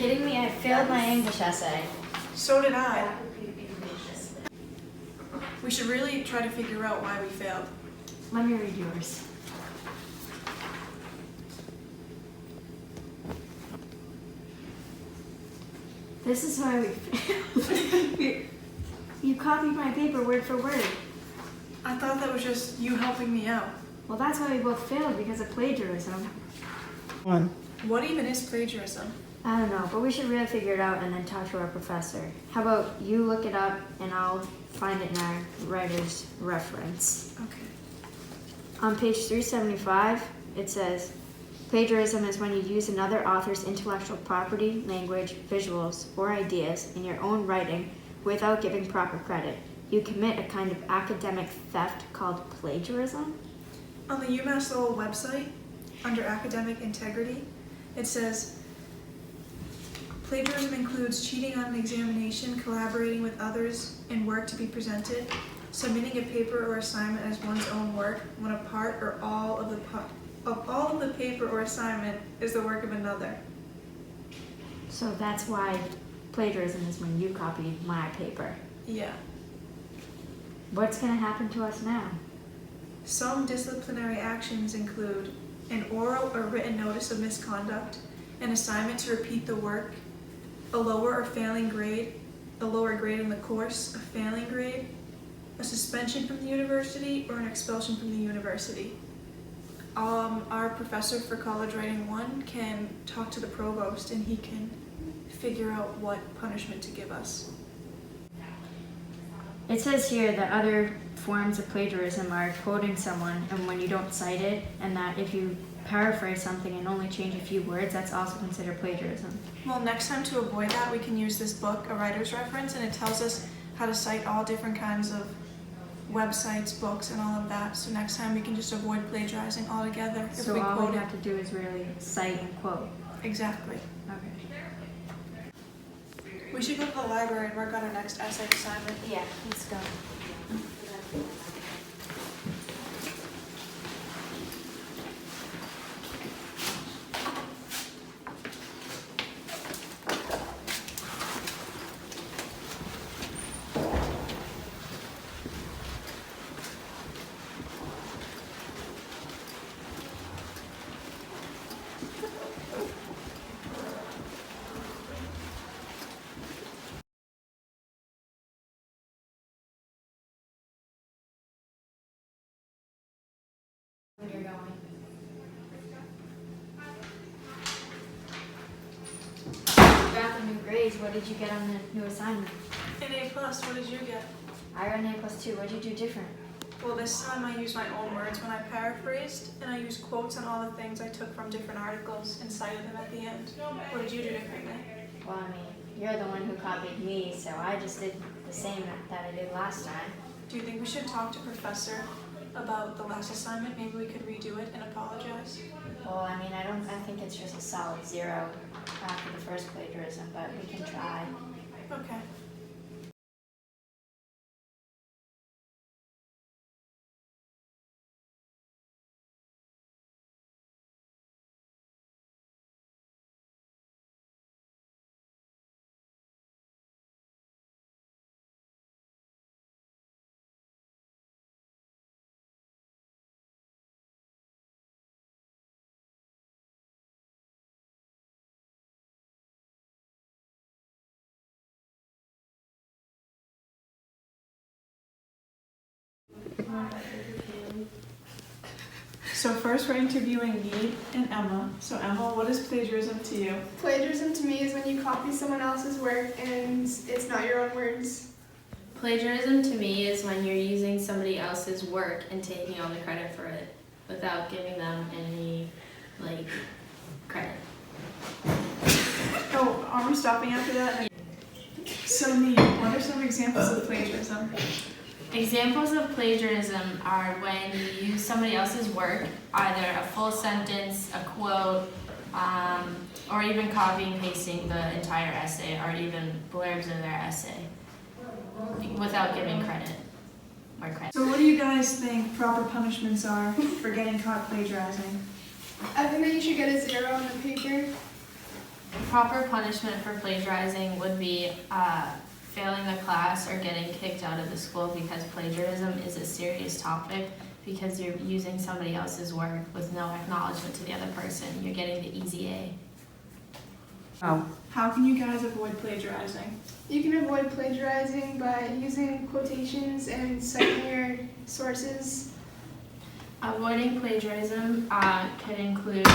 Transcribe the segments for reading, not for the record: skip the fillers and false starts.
kidding me? I failed my English essay. So did I. We should really try to figure out why we failed. Let me read yours. This is why we failed. You copied my paper word for word. I thought that was just you helping me out. Well, that's why we both failed, because of plagiarism. What even is plagiarism? I don't know, but we should really figure it out and then talk to our professor. How about you look it up and I'll find it in our writer's reference. Okay. On page 375, it says, plagiarism is when you use another author's intellectual property, language, visuals, or ideas in your own writing without giving proper credit. You commit a kind of academic theft called plagiarism. On the UMass Lowell website, under academic integrity, it says, plagiarism includes cheating on an examination, collaborating with others in work to be presented, submitting a paper or assignment as one's own work when a part or all of the paper or assignment is the work of another. So that's why plagiarism is when you copied my paper. Yeah. What's going to happen to us now? Some disciplinary actions include an oral or written notice of misconduct, an assignment to repeat the work, a lower grade in the course, a failing grade, a suspension from the university, or an expulsion from the university. Our professor for College Writing 1 can talk to the provost and he can figure out what punishment to give us. It says here that other forms of plagiarism are quoting someone and when you don't cite it, and that if you paraphrase something and only change a few words, that's also considered plagiarism. Well, next time to avoid that, we can use this book, A Writer's Reference, and it tells us how to cite all different kinds of websites, books, and all of that. So next time we can just avoid plagiarizing altogether if So we all quote we it. have to do is really cite and quote. Exactly. Okay. We should go to the library and work on our next essay assignment. Yeah, let's go. When you're going. You got the new grades. What did you get on the new assignment? An A+, what did you get? I got an A+2. What did you do different? Well, this time I used my own words when I paraphrased, and I used quotes on all the things I took from different articles and cited them at the end. What did you do differently? Well, I mean, you're the one who copied me, so I just did the same that I did last time. Do you think we should talk to Professor about the last assignment? Maybe we could redo it and apologize. Well, I mean, I think it's just a solid 0 after the first plagiarism, but we can try. Okay. So first we're interviewing me and Emma. So Emma, what is plagiarism to you? Plagiarism to me is when you copy someone else's work and it's not your own words. Plagiarism to me is when you're using somebody else's work and taking all the credit for it without giving them any, credit. Oh, are we stopping after that? So Nate, what are some examples of plagiarism? Examples of plagiarism are when you use somebody else's work, either a full sentence, a quote, or even copying and pasting the entire essay, or even blurbs of their essay, without giving credit or credit. So what do you guys think proper punishments are for getting caught plagiarizing? I think that you should get a 0 on the paper. Proper punishment for plagiarizing would be failing the class or getting kicked out of the school, because plagiarism is a serious topic, because you're using somebody else's work with no acknowledgement to the other person. You're getting the easy A. How can you guys avoid plagiarizing? You can avoid plagiarizing by using quotations and citing your sources. Avoiding plagiarism could include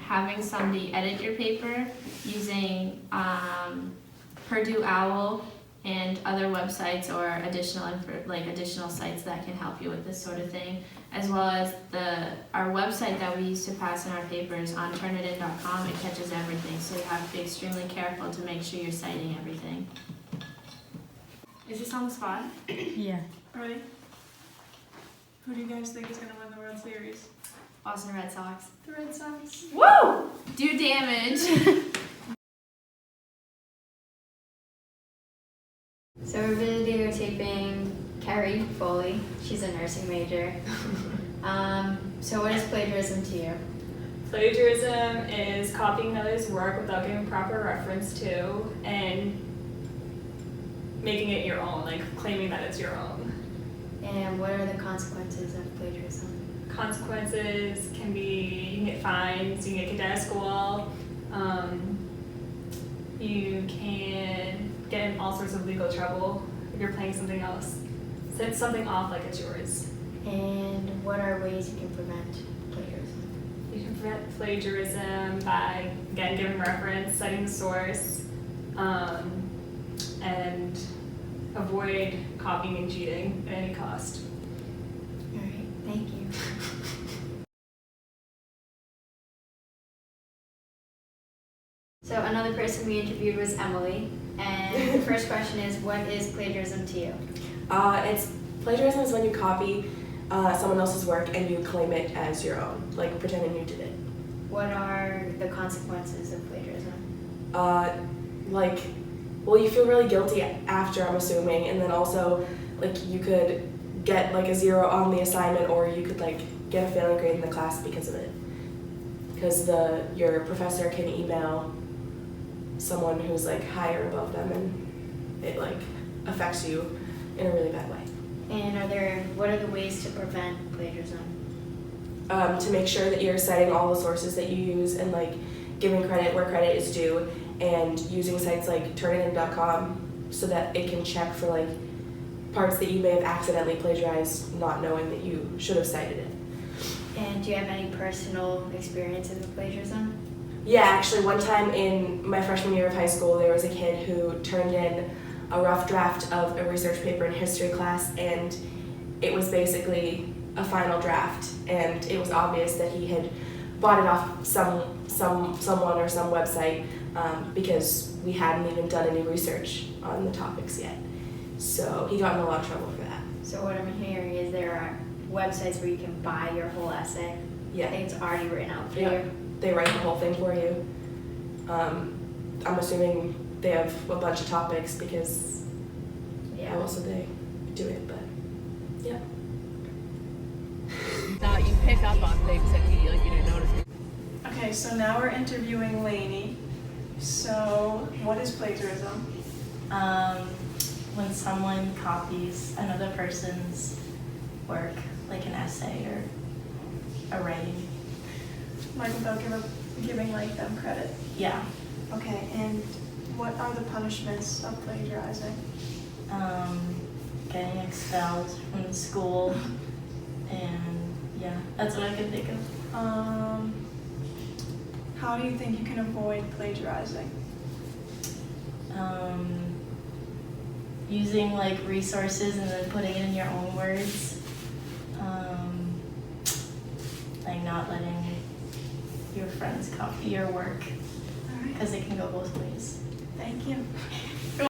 having somebody edit your paper using Purdue OWL and other websites or additional sites that can help you with this sort of thing, as well as our website that we use to pass in our papers on turnitin.com. It catches everything, so you have to be extremely careful to make sure you're citing everything. Is this on the spot? Yeah. Ready? Who do you guys think is going to win the World Series? Boston Red Sox. The Red Sox. Woo! Do damage. So we're videotaping Carrie Foley. She's a nursing major. So what is plagiarism to you? Plagiarism is copying others' work without giving proper reference to and making it your own, like claiming that it's your own. And what are the consequences of plagiarism? Consequences can be you can get fines, you can get kicked out of school, you can get in all sorts of legal trouble if you're playing something else. Set something off like it's yours. And what are ways you can prevent plagiarism? You can prevent plagiarism by, again, giving reference, citing the source, and avoid copying and cheating at any cost. All right, thank you. So another person we interviewed was Emily, and the first question is, what is plagiarism to you? Plagiarism is when you copy someone else's work and you claim it as your own, like pretending you did it. What are the consequences of plagiarism? You feel really guilty after, I'm assuming, and then also, you could get, a 0 on the assignment, or you could, get a failing grade in the class because of it. Because your professor can email someone who's, higher above them, and it, affects you in a really bad way. And what are the ways to prevent plagiarism? To make sure that you're citing all the sources that you use and giving credit where credit is due, and using sites like turnitin.com so that it can check for parts that you may have accidentally plagiarized, not knowing that you should have cited it. And do you have any personal experiences with plagiarism? Yeah, actually one time in my freshman year of high school, there was a kid who turned in a rough draft of a research paper in history class, and it was basically a final draft, and it was obvious that he had bought it off someone or some website, because we hadn't even done any research on the topics yet. So he got in a lot of trouble for that. So what I'm hearing is there are websites where you can buy your whole essay. Yeah. I think it's already written out for Yeah. you. They write the whole thing for you. I'm assuming they have a bunch of topics because how else would they do it, but yeah. Now you pick up on things that you didn't notice. Okay, so now we're interviewing Lainey. So, what is plagiarism? When someone copies another person's work, like an essay or a writing. Without giving them credit. Yeah. Okay, and what are the punishments of plagiarizing? Getting expelled from the school, and yeah, that's what I could think of. How do you think you can avoid plagiarizing? Using resources and then putting it in your own words. Not letting your friends copy your work, because it can go both ways. Thank you.